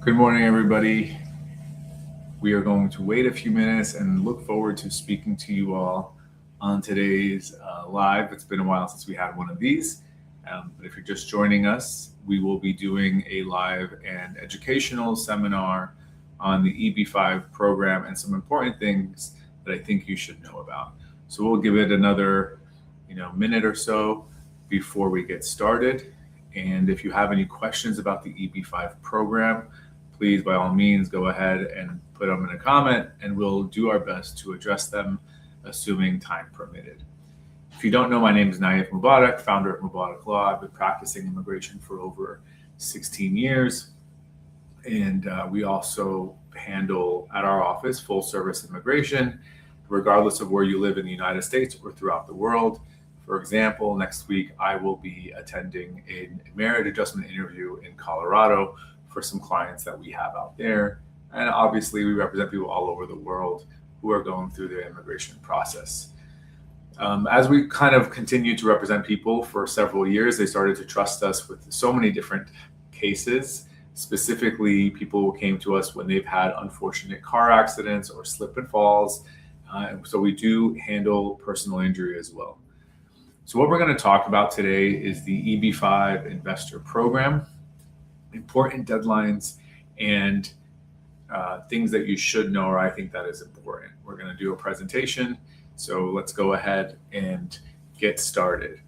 Good morning, everybody. We are going to wait a few minutes and look forward to speaking to you all on today's live. It's been a while since we had one of these, but if you're just joining us, we will be doing a live and educational seminar on the EB-5 program and some important things that I think you should know about. So we'll give it another minute or so before we get started. And if you have any questions about the EB-5 program, please, by all means, go ahead and put them in a comment, and we'll do our best to address them, assuming time permitted. If you don't know, my name is Mubarak, founder of Mubarak Law. I've been practicing immigration for over 16 years, and we also handle at our office full service immigration, regardless of where you live in the United States or throughout the world. For example, next week I will be attending a merit adjustment interview in Colorado for some clients that we have out there. And obviously we represent people all over the world who are going through their immigration process. As we kind of continued to represent people for several years, they started to trust us with so many different cases. Specifically, people who came to us when they've had unfortunate car accidents or slip and falls. So we do handle personal injury as well. So what we're going to talk about today is the EB-5 investor program, important deadlines, and things that you should know, or I think that is important. We're going to do a presentation, so let's go ahead and get started.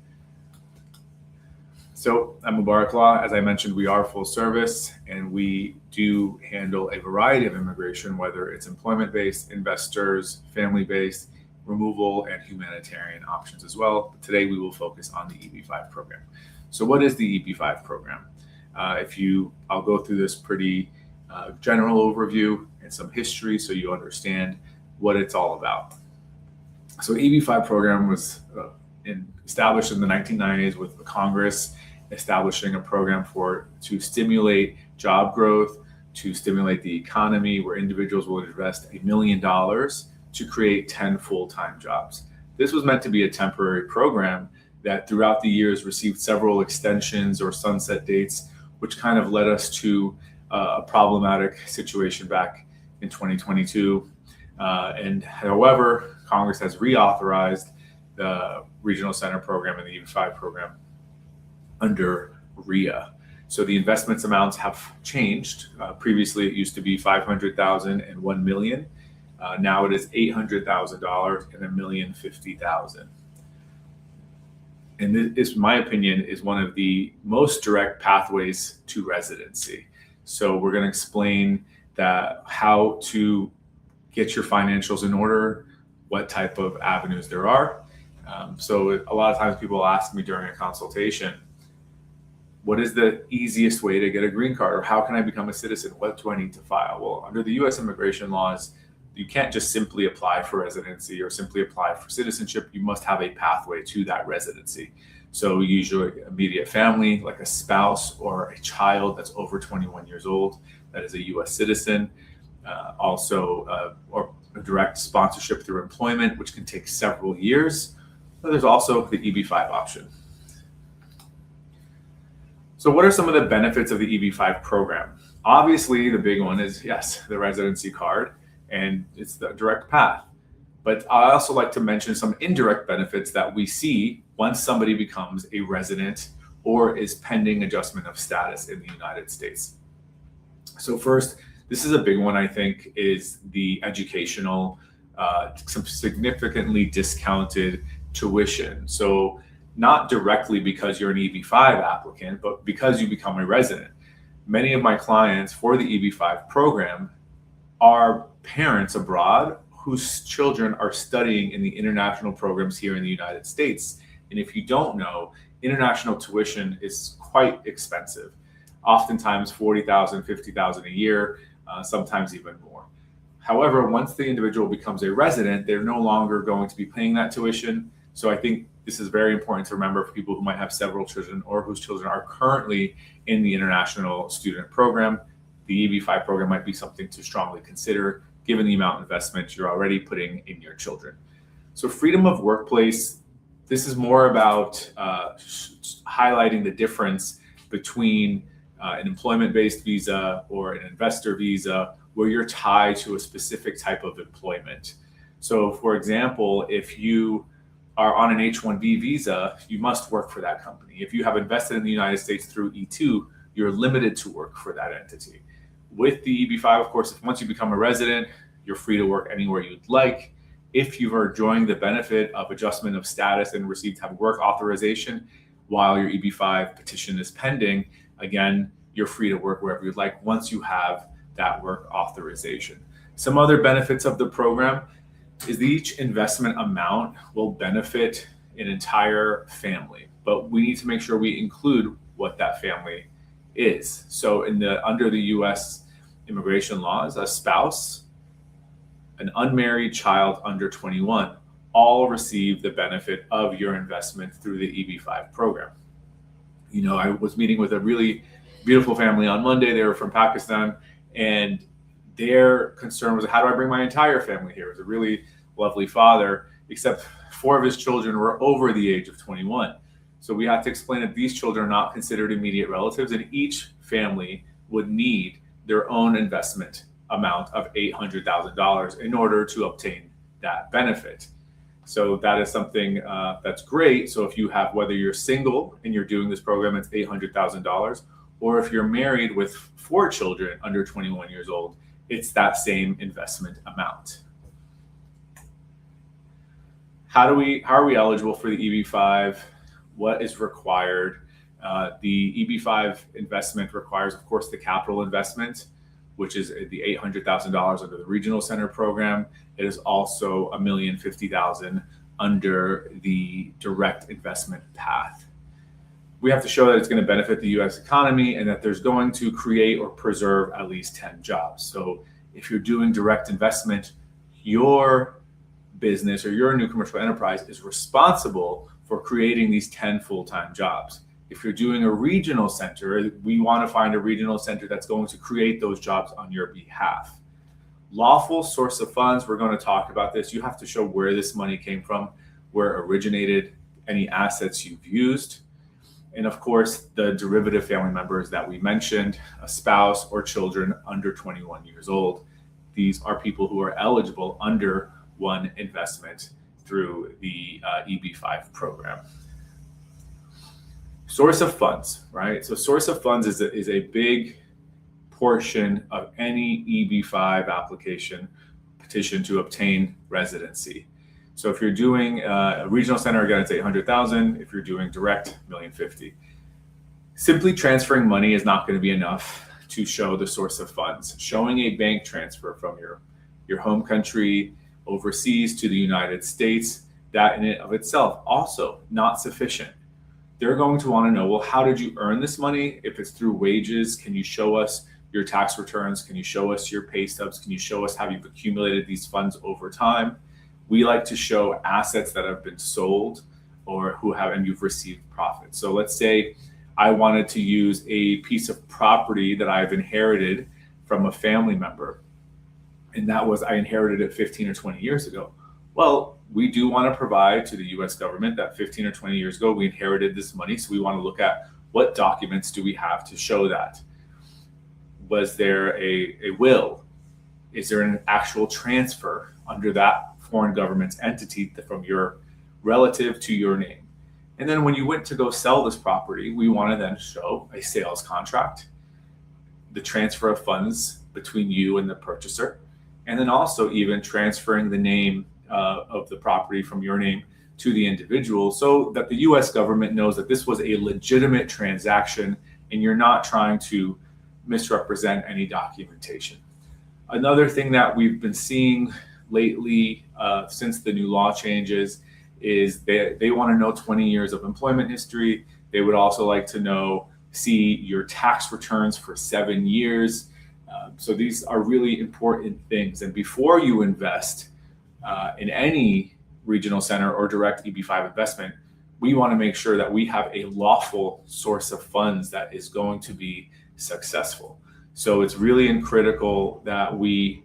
So I'm Mubarak Law. As I mentioned, we are full service, and we do handle a variety of immigration, whether it's employment-based, investors, family-based, removal, and humanitarian options as well. But today we will focus on the EB-5 program. So what is the EB-5 program? I'll go through this pretty general overview and some history so you understand what it's all about. So EB-5 program was established in the 1990s with the Congress establishing a program to stimulate job growth, to stimulate the economy, where individuals will invest $1 million to create 10 full-time jobs. This was meant to be a temporary program that throughout the years received several extensions or sunset dates, which kind of led us to a problematic situation back in 2022. And however, Congress has reauthorized the Regional Center Program and the EB-5 program under RIA. So the investments amounts have changed. Previously, it used to be $500,000 and $1 million. Now it is $800,000 and $1,050,000. And this, in my opinion, is one of the most direct pathways to residency. So we're going to explain how to get your financials in order, what type of avenues there are. So a lot of times people ask me during a consultation, what is the easiest way to get a green card, or how can I become a citizen? What do I need to file? Well, under the U.S. immigration laws, you can't just simply apply for residency or simply apply for citizenship. You must have a pathway to that residency. So usually immediate family, like a spouse or a child that's over 21 years old, that is a U.S. citizen. Or a direct sponsorship through employment, which can take several years. But there's also the EB-5 option. So what are some of the benefits of the EB-5 program? Obviously, the big one is, yes, the residency card, and it's the direct path. But I also like to mention some indirect benefits that we see once somebody becomes a resident or is pending adjustment of status in the United States. So first, this is a big one, I think, is the educational, some significantly discounted tuition. So not directly because you're an EB-5 applicant, but because you become a resident. Many of my clients for the EB-5 program are parents abroad whose children are studying in the international programs here in the United States. And if you don't know, international tuition is quite expensive, oftentimes $40,000, $50,000 a year, sometimes even more. However, once the individual becomes a resident, they're no longer going to be paying that tuition. So I think this is very important to remember for people who might have several children or whose children are currently in the international student program. The EB-5 program might be something to strongly consider, given the amount of investment you're already putting in your children. So freedom of workplace, this is more about highlighting the difference between an employment-based visa or an investor visa where you're tied to a specific type of employment. So for example, if you are on an H-1B visa, you must work for that company. If you have invested in the United States through E-2, you're limited to work for that entity. With the EB-5, of course, once you become a resident, you're free to work anywhere you'd like. If you are enjoying the benefit of adjustment of status and received have work authorization while your EB-5 petition is pending, again, you're free to work wherever you'd like once you have that work authorization. Some other benefits of the program is that each investment amount will benefit an entire family, but we need to make sure we include what that family is. So under the US immigration laws, a spouse, an unmarried child under 21, all receive the benefit of your investment through the EB-5 program. You know, I was meeting with a really beautiful family on Monday. They were from Pakistan, and their concern was, how do I bring my entire family here? It was a really lovely father, except 4 of his children were over the age of 21. So we had to explain that these children are not considered immediate relatives, and each family would need their own investment amount of $800,000 in order to obtain that benefit. So that is something that's great. So if you have, whether you're single and you're doing this program, it's $800,000, or if you're married with 4 children under 21 years old, it's that same investment amount. How are we eligible for the EB-5? What is required? The EB-5 investment requires, of course, the capital investment, which is the $800,000 under the Regional Center program. It is also $1,050,000 under the direct investment path. We have to show that it's going to benefit the U.S. economy and that there's going to create or preserve at least 10 jobs. So if you're doing direct investment, your business or your new commercial enterprise is responsible for creating these 10 full-time jobs. If you're doing a regional center, we want to find a regional center that's going to create those jobs on your behalf. Lawful source of funds, we're going to talk about this. You have to show where this money came from, where it originated, any assets you've used, and of course, the derivative family members that we mentioned, a spouse or children under 21 years old. These are people who are eligible under one investment through the EB-5 program. Source of funds, right? So source of funds is a big portion of any EB-5 application petition to obtain residency. So if you're doing a regional center, again, it's $800,000. If you're doing direct, $1,050,000. Simply transferring money is not going to be enough to show the source of funds. Showing a bank transfer from your home country overseas to the United States, that in and of itself also not sufficient. They're going to want to know, well, how did you earn this money? If it's through wages, can you show us your tax returns? Can you show us your pay stubs? Can you show us how you've accumulated these funds over time? We like to show assets that have been sold or and you've received profits. So let's say I wanted to use a piece of property that I've inherited from a family member, and I inherited it 15 or 20 years ago. Well, we do want to provide to the US government that 15 or 20 years ago, we inherited this money. So we want to look at what documents do we have to show that. Was there a will? Is there an actual transfer under that foreign government's entity from your relative to your name? And then when you went to go sell this property, we want to then show a sales contract, the transfer of funds between you and the purchaser, and then also even transferring the name of the property from your name to the individual, so that the US government knows that this was a legitimate transaction and you're not trying to misrepresent any documentation. Another thing that we've been seeing lately since the new law changes is they want to know 20 years of employment history. They would also like to see your tax returns for 7 years. So these are really important things. And before you invest in any regional center or direct EB-5 investment, we want to make sure that we have a lawful source of funds that is going to be successful. So it's really critical that we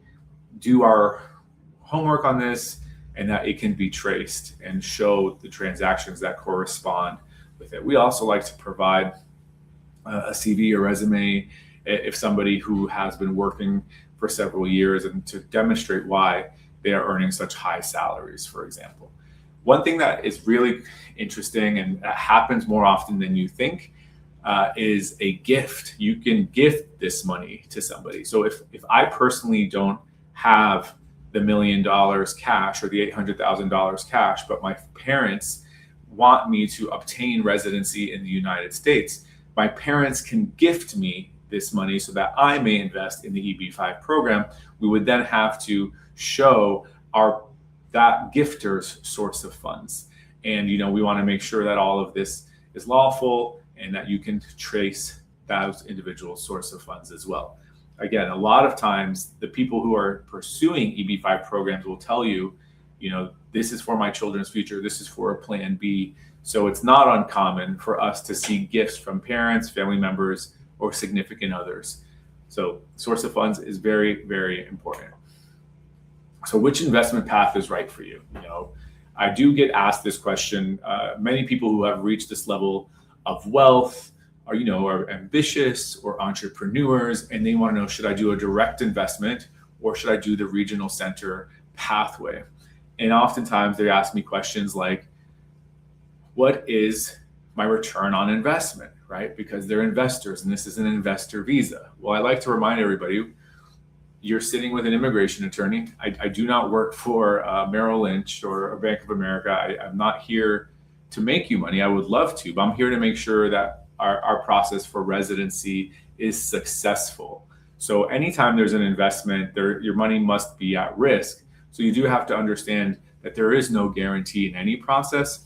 do our homework on this and that it can be traced and show the transactions that correspond with it. We also like to provide a CV or resume if somebody who has been working for several years, and to demonstrate why they are earning such high salaries, for example. One thing that is really interesting and that happens more often than you think is a gift. You can gift this money to somebody. So if I personally don't have the $1 million cash or the $800,000 cash, but my parents want me to obtain residency in the United States, my parents can gift me this money so that I may invest in the EB-5 program. We would then have to show that gifter's source of funds. And, we want to make sure that all of this is lawful and that you can trace those individual source of funds as well. Again, a lot of times the people who are pursuing EB-5 programs will tell you, this is for my children's future. This is for a plan B. So it's not uncommon for us to see gifts from parents, family members, or significant others. So source of funds is very, very important. So which investment path is right for you? I do get asked this question. Many people who have reached this level of wealth are ambitious or entrepreneurs, and they want to know, should I do a direct investment or should I do the regional center pathway? And oftentimes they ask me questions like, what is my return on investment, right? Because they're investors and this is an investor visa. Well, I like to remind everybody, you're sitting with an immigration attorney. I do not work for Merrill Lynch or Bank of America. I'm not here to make you money. I would love to, but I'm here to make sure that our process for residency is successful. So anytime there's an investment, your money must be at risk. So you do have to understand that there is no guarantee in any process.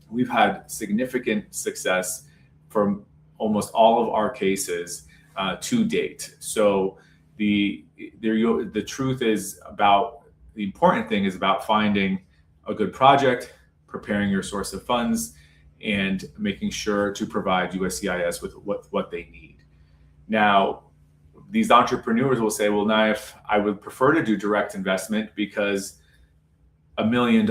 We've had significant success from almost all of our cases to date. So the truth is the important thing is about finding a good project, preparing your source of funds, and making sure to provide USCIS with what they need. Now, these entrepreneurs will say, well, Naif, I would prefer to do direct investment because $1 million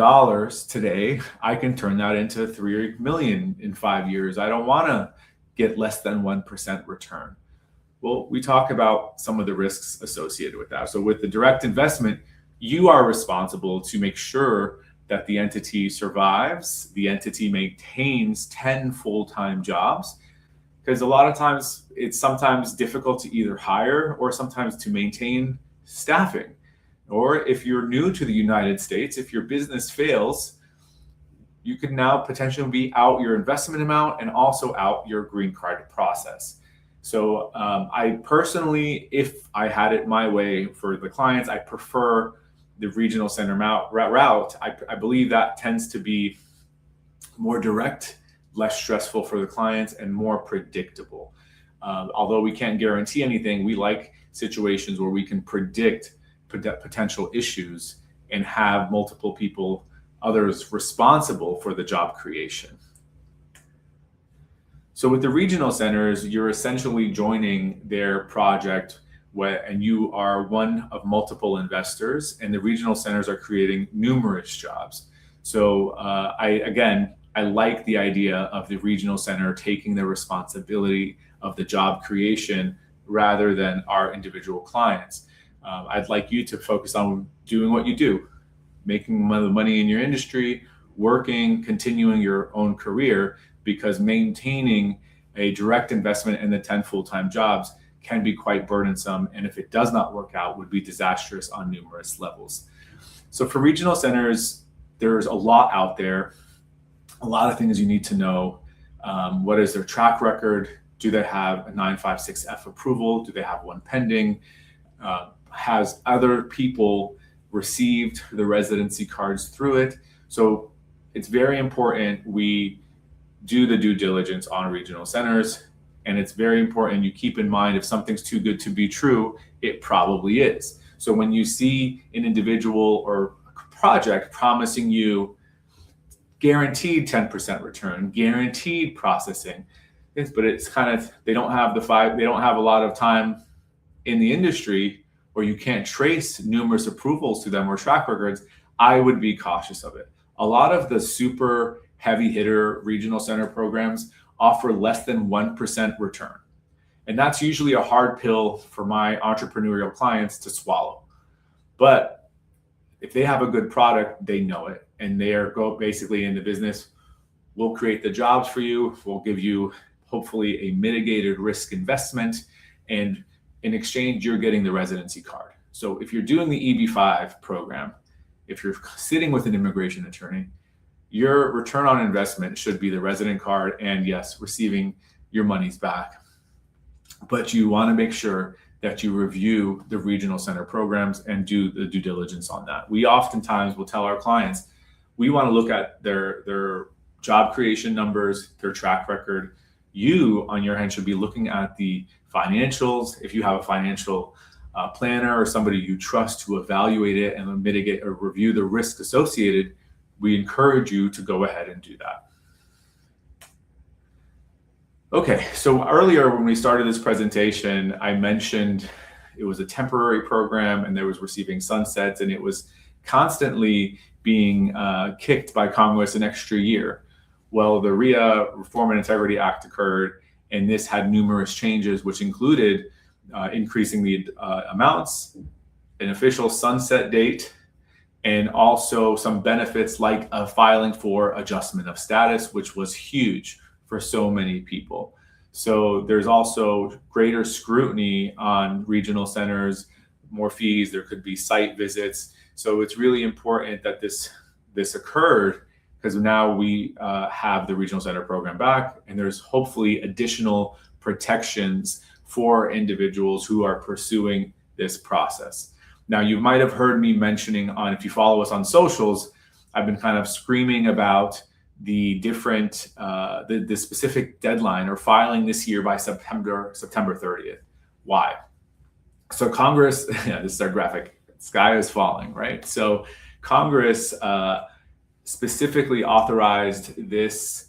today, I can turn that into 3 million in 5 years. I don't want to get less than 1% return. Well, we talk about some of the risks associated with that. So with the direct investment, you are responsible to make sure that the entity survives, the entity maintains 10 full-time jobs, because a lot of times it's sometimes difficult to either hire or sometimes to maintain staffing. Or if you're new to the United States, if your business fails, you could now potentially be out your investment amount and also out your green card process. So I personally, if I had it my way for the clients, I prefer the regional center route. I believe that tends to be more direct, less stressful for the clients, and more predictable. Although we can't guarantee anything, we like situations where we can predict potential issues and have multiple people, others responsible for the job creation. So with the regional centers, you're essentially joining their project and you are one of multiple investors, and the regional centers are creating numerous jobs. So I like the idea of the regional center taking the responsibility of the job creation rather than our individual clients. I'd like you to focus on doing what you do, making money in your industry, working, continuing your own career, because maintaining a direct investment in the 10 full-time jobs can be quite burdensome, and if it does not work out, would be disastrous on numerous levels. So for regional centers, there's a lot out there, a lot of things you need to know. What is their track record? Do they have a 956F approval? Do they have one pending? Has other people received the residency cards through it? So it's very important we do the due diligence on regional centers. And it's very important you keep in mind, if something's too good to be true, it probably is. So when you see an individual or a project promising you guaranteed 10% return, guaranteed processing, but it's kind of, they don't have a lot of time in the industry, or you can't trace numerous approvals to them or track records, I would be cautious of it. A lot of the super heavy hitter regional center programs offer less than 1% return. And that's usually a hard pill for my entrepreneurial clients to swallow. But if they have a good product, they know it, and they are basically in the business. We'll create the jobs for you. We'll give you hopefully a mitigated risk investment, and in exchange, you're getting the residency card. So if you're doing the EB-5 program, if you're sitting with an immigration attorney, your return on investment should be the resident card and, yes, receiving your monies back. But you want to make sure that you review the regional center programs and do the due diligence on that. We oftentimes will tell our clients, we want to look at their job creation numbers, their track record. You, on your hand, should be looking at the financials. If you have a financial planner or somebody you trust to evaluate it and mitigate or review the risk associated, we encourage you to go ahead and do that. Okay, so earlier when we started this presentation, I mentioned it was a temporary program and there was receiving sunsets, and it was constantly being kicked by Congress an extra year. Well, the RIA, Reform and Integrity Act, occurred, and this had numerous changes, which included increasing the amounts, an official sunset date, and also some benefits like a filing for adjustment of status, which was huge for so many people. So there's also greater scrutiny on regional centers, more fees, there could be site visits. So it's really important that this occurred, because now we have the regional center program back, and there's hopefully additional protections for individuals who are pursuing this process. Now, you might have heard me mentioning if you follow us on socials, I've been kind of screaming about the different, the specific deadline or filing this year by September 30th. Why? So Congress, yeah, this is our graphic, sky is falling, right? So Congress specifically authorized this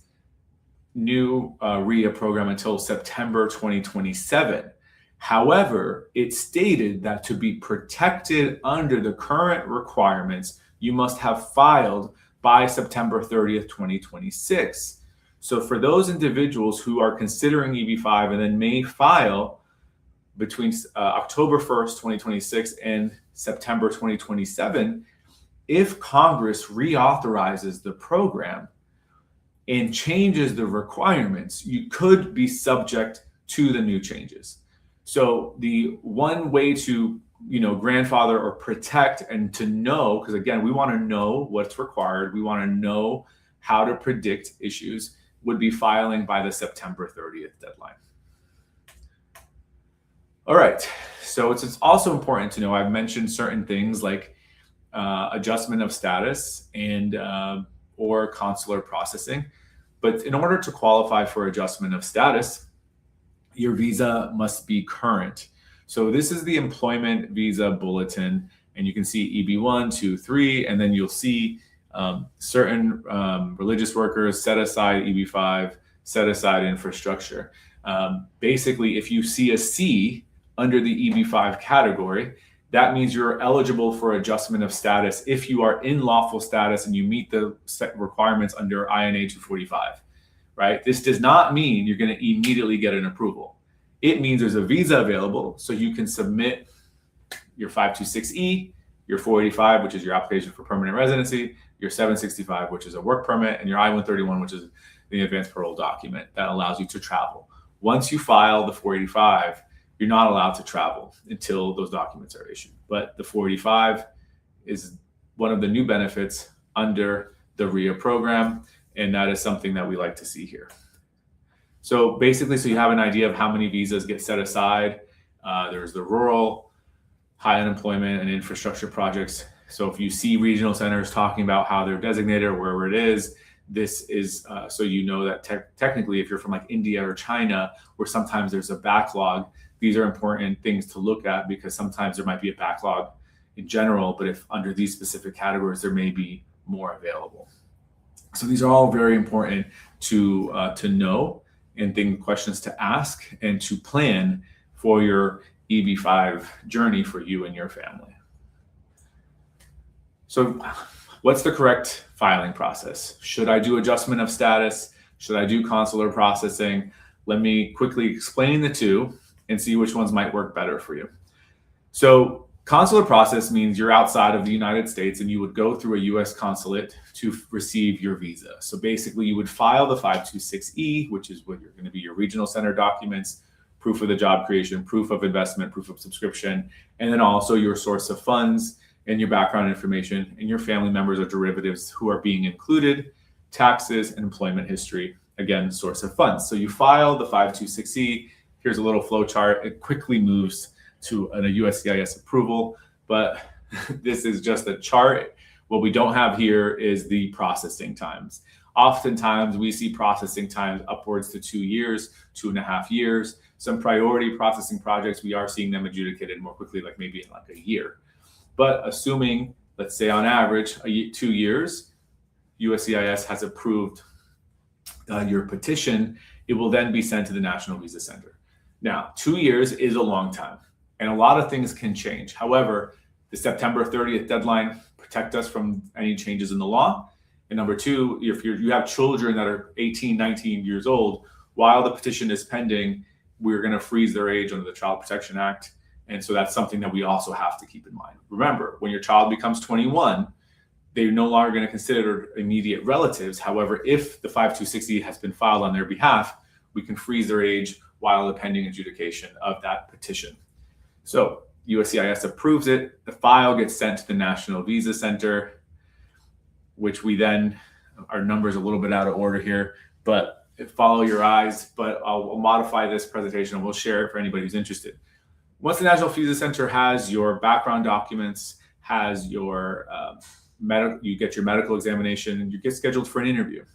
new RIA program until September 2027. However, it stated that to be protected under the current requirements, you must have filed by September 30th, 2026. So for those individuals who are considering EB-5 and then may file between October 1st, 2026 and September 2027, if Congress reauthorizes the program and changes the requirements, you could be subject to the new changes. So the one way to, grandfather or protect and to know, because again, we want to know what's required, we want to know how to predict issues, would be filing by the September 30th deadline. All right, so it's also important to know, I've mentioned certain things like adjustment of status and or consular processing. But in order to qualify for adjustment of status, your visa must be current. So this is the employment visa bulletin, and you can see EB-1, 2, 3, and then you'll see certain religious workers set aside EB-5, set aside infrastructure. Basically, if you see a C under the EB-5 category, that means you're eligible for adjustment of status if you are in lawful status and you meet the set requirements under INA 245, right? This does not mean you're going to immediately get an approval. It means there's a visa available, so you can submit your 526E, your 485, which is your application for permanent residency, your 765, which is a work permit, and your I-131, which is the advanced parole document that allows you to travel. Once you file the 485, you're not allowed to travel until those documents are issued. But the 485 is one of the new benefits under the RIA program, and that is something that we like to see here. So basically, so you have an idea of how many visas get set aside. There's the rural, high unemployment, and infrastructure projects. So if you see regional centers talking about how they're designated or wherever it is, this is so you know that technically if you're from like India or China, where sometimes there's a backlog, these are important things to look at, because sometimes there might be a backlog in general, but if under these specific categories, there may be more available. So these are all very important to know, and questions to ask and to plan for your EB-5 journey for you and your family. So what's the correct filing process? Should I do adjustment of status? Should I do consular processing? Let me quickly explain the two and see which ones might work better for you. So consular process means you're outside of the United States and you would go through a US consulate to receive your visa. So basically you would file the 526E, which is what you're going to be your regional center documents, proof of the job creation, proof of investment, proof of subscription, and then also your source of funds and your background information and your family members or derivatives who are being included, taxes, and employment history, again, source of funds. So you file the 526E. Here's a little flow chart. It quickly moves to a USCIS approval, but this is just a chart. What we don't have here is the processing times. Oftentimes we see processing times upwards to 2 years, 2.5 years. Some priority processing projects, we are seeing them adjudicated more quickly, like maybe in like a year. But assuming, let's say on average, 2 years, USCIS has approved your petition, it will then be sent to the National Visa Center. Now, 2 years is a long time, and a lot of things can change. However, the September 30th deadline protect us from any changes in the law. And number two, if you have children that are 18, 19 years old, while the petition is pending, we're going to freeze their age under the Child Protection Act. And so that's something that we also have to keep in mind. Remember, when your child becomes 21, they're no longer going to consider immediate relatives. However, if the 526E has been filed on their behalf, we can freeze their age while the pending adjudication of that petition. So USCIS approves it. The file gets sent to the National Visa Center, which we then, our number's a little bit out of order here, but follow your eyes. But I'll modify this presentation and we'll share it for anybody who's interested. Once the National Visa Center has your background documents, has your you get your medical examination, and you get scheduled for an interview.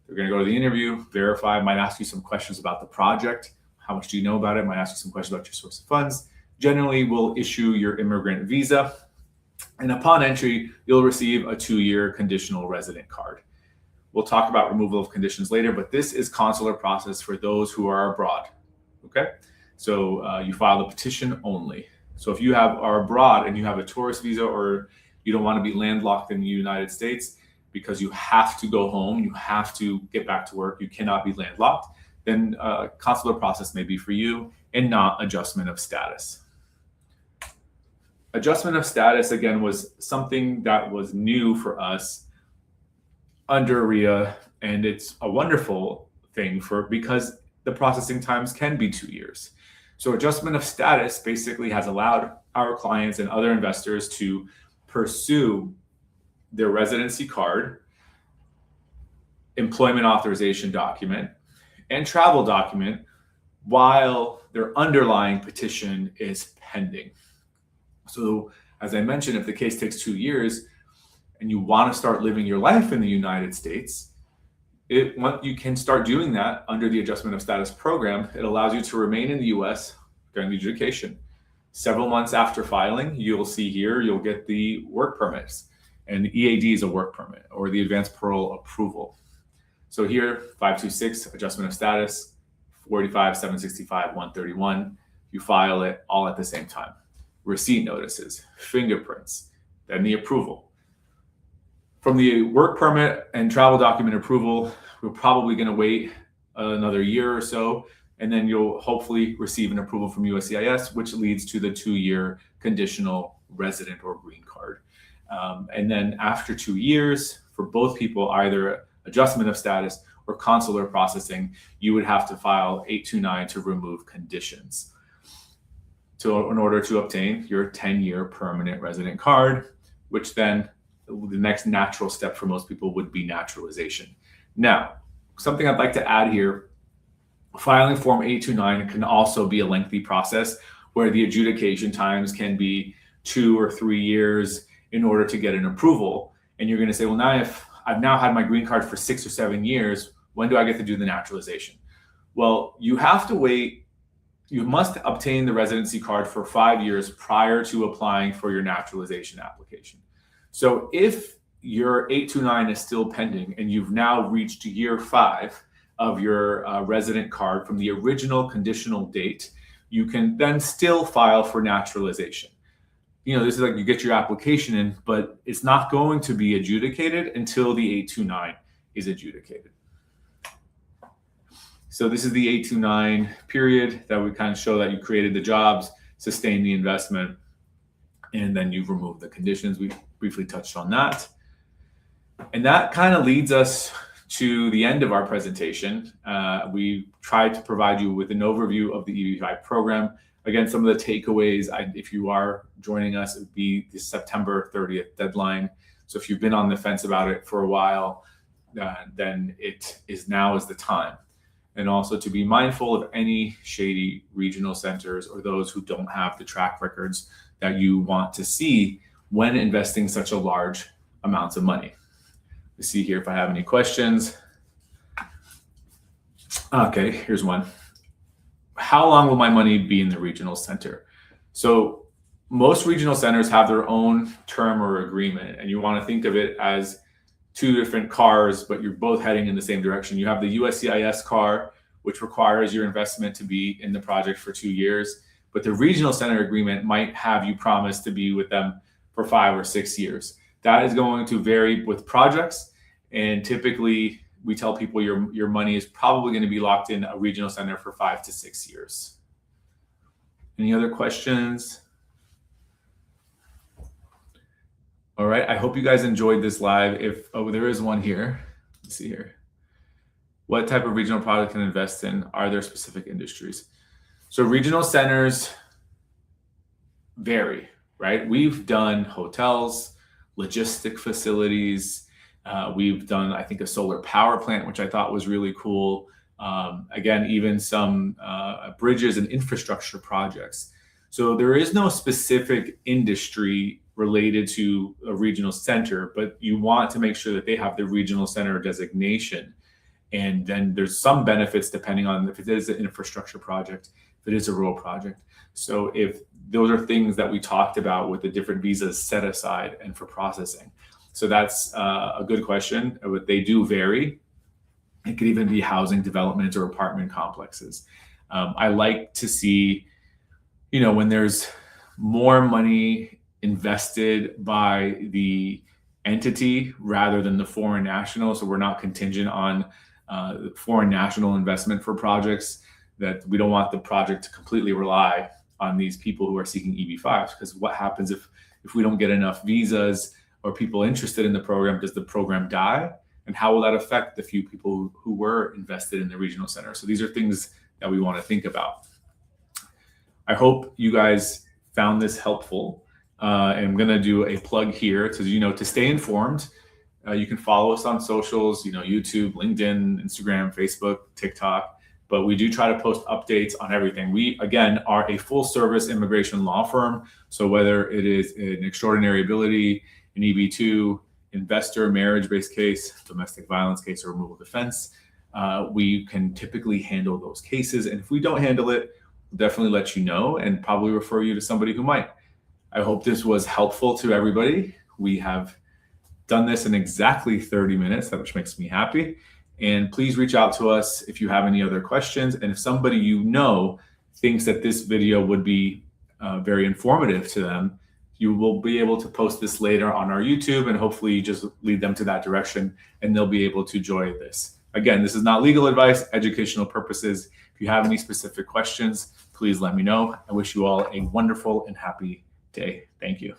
They're going to go to the interview, verify, might ask you some questions about the project. How much do you know about it? Might ask you some questions about your source of funds. Generally, we'll issue your immigrant visa. And upon entry, you'll receive a 2-year conditional resident card. We'll talk about removal of conditions later, but this is consular process for those who are abroad. Okay? So you file the petition only. So if you are abroad and you have a tourist visa, or you don't want to be landlocked in the United States because you have to go home, you have to get back to work, you cannot be landlocked, then consular process may be for you and not adjustment of status. Adjustment of status, again, was something that was new for us under RIA, and it's a wonderful thing because the processing times can be 2 years. So adjustment of status basically has allowed our clients and other investors to pursue their residency card, employment authorization document, and travel document while their underlying petition is pending. So as I mentioned, if the case takes 2 years and you want to start living your life in the United States, you can start doing that under the adjustment of status program. It allows you to remain in the US during the adjudication. Several months after filing, you'll see here, you'll get the work permits, and the EAD is a work permit, or the advanced parole approval. So here, 526, adjustment of status, 485, 765, 131, you file it all at the same time. Receipt notices, fingerprints, then the approval. From the work permit and travel document approval, we're probably going to wait another year or so, and then you'll hopefully receive an approval from USCIS, which leads to the 2-year conditional resident or green card. And then after 2 years, for both people, either adjustment of status or consular processing, you would have to file 829 to remove conditions in order to obtain your 10-year permanent resident card, which then the next natural step for most people would be naturalization. Now, something I'd like to add here, filing Form 829 can also be a lengthy process where the adjudication times can be 2 or 3 years in order to get an approval. And you're going to say, well, now if I've now had my green card for 6 or 7 years, when do I get to do the naturalization? Well, you have to wait. You must obtain the residency card for 5 years prior to applying for your naturalization application. So if your 829 is still pending and you've now reached year 5 of your resident card from the original conditional date, you can then still file for naturalization. You know, this is like you get your application in, but it's not going to be adjudicated until the 829 is adjudicated. So this is the 829 period that would kind of show that you created the jobs, sustained the investment, and then you've removed the conditions. We briefly touched on that. And that kind of leads us to the end of our presentation. We tried to provide you with an overview of the EB-5 program. Again, some of the takeaways, if you are joining us, it would be the September 30th deadline. So if you've been on the fence about it for a while, then now is the time. And also to be mindful of any shady regional centers or those who don't have the track records that you want to see when investing such a large amounts of money. Let's see here if I have any questions. Okay, here's one. How long will my money be in the regional center? So most regional centers have their own term or agreement, and you want to think of it as two different cars, but you're both heading in the same direction. You have the USCIS car, which requires your investment to be in the project for 2 years, but the regional center agreement might have you promise to be with them for 5 or 6 years. That is going to vary with projects, and typically we tell people your money is probably going to be locked in a regional center for 5 to 6 years. Any other questions? All right, I hope you guys enjoyed this live. There is one here. Let's see here. What type of regional product can invest in? Are there specific industries? So regional centers vary, right? We've done hotels, logistic facilities. We've done, I think, a solar power plant, which I thought was really cool. Again, even some bridges and infrastructure projects. So there is no specific industry related to a regional center, but you want to make sure that they have the regional center designation. And then there's some benefits depending on if it is an infrastructure project, if it is a rural project. So if those are things that we talked about with the different visas set aside and for processing. So that's a good question, but they do vary. It could even be housing developments or apartment complexes. I like to see, when there's more money invested by the entity rather than the foreign national. So we're not contingent on foreign national investment for projects, that we don't want the project to completely rely on these people who are seeking EB-5s, because what happens if we don't get enough visas or people interested in the program? Does the program die? And how will that affect the few people who were invested in the regional center? So these are things that we want to think about. I hope you guys found this helpful. And I'm going to do a plug here to stay informed. You can follow us on socials, YouTube, LinkedIn, Instagram, Facebook, TikTok. But we do try to post updates on everything. We, again, are a full service immigration law firm. So whether it is an extraordinary ability, an EB-2, investor, marriage-based case, domestic violence case, or removal defense, we can typically handle those cases. And if we don't handle it, we'll definitely let you know and probably refer you to somebody who might. I hope this was helpful to everybody. We have done this in exactly 30 minutes, which makes me happy. And please reach out to us if you have any other questions. And if somebody thinks that this video would be very informative to them, you will be able to post this later on our YouTube, and hopefully just lead them to that direction and they'll be able to enjoy this. Again, this is not legal advice, educational purposes. If you have any specific questions, please let me know. I wish you all a wonderful and happy day. Thank you.